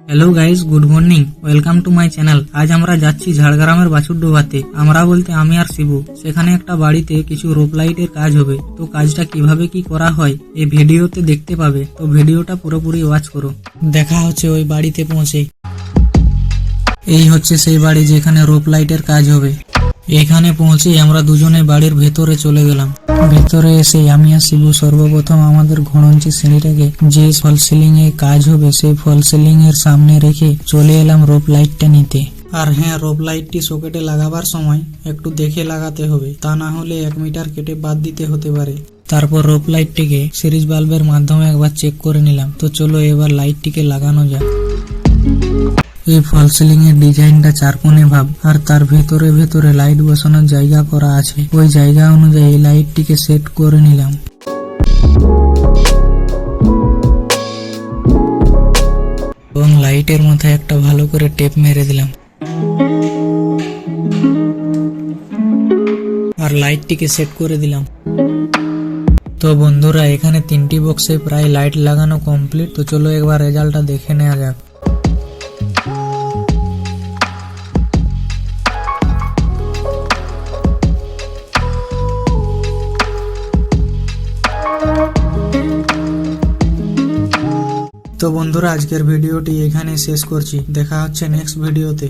Hello guys, good morning, welcome to my channel. আজ আমরা যাচ্ছি ঝাড়গ্রামের বাছুরডোবাতে। আমরা বলতে আমি আর শিবু। সেখানে একটা বাড়িতে কিছু রোপ লাইটের কাজ হবে। তো কাজটা কিভাবে কি করা হয় এই ভিডিওতে দেখতে পাবে, তো ভিডিওটা পুরোপুরি ওয়াচ করো। দেখা হচ্ছে ওই বাড়িতে পৌঁছে। এই হচ্ছে সেই বাড়ি যেখানে রোপ লাইটের কাজ হবে। এখানে পৌঁছে আমরা দুজনে বাড়ির ভেতরে চলে গেলাম। ভেতরে এসে আমি আর শিবু সর্বপ্রথম আমাদের ঘড়ঞ্চি সিঁড়িটাকে যে ফল সিলিং এ কাজ হবে সেই ফল সিলিং এর সামনে রেখে চলে এলাম রোপ লাইটটা নিতে। আর হ্যাঁ, রোপ লাইটটি সকেটে লাগাবার সময় একটু দেখে লাগাতে হবে, তা না হলে 1 মিটার কেটে বাদ দিতে হতে পারে। তারপর রোপ লাইটটিকে সিরিজ বাল্বের মাধ্যমে একবার চেক করে নিলাম। তো চলো এবার লাইটটিকে লাগানো যাক। এই ফল সিলিং এর ডিজাইনটা চারকোণে ভাব, আর তার ভেতরে ভেতরে লাইট বসানোর জায়গা করা আছে। ওই জায়গা অনুযায়ী লাইটটিকে সেট করে নিলাম। এবং লাইটের মাথায় একটা ভালো করে টেপ মেরে দিলাম। আর লাইটটিকে সেট করে দিলাম। তো বন্ধুরা, এখানে 3টি বক্সে প্রায় লাইট লাগানো কমপ্লিট। তো চলো একবার রেজাল্টটা দেখে নেওয়া যাক। তো বন্ধুরা, আজকের ভিডিওটি এখানে শেষ করছি। দেখা হচ্ছে নেক্সট ভিডিওতে।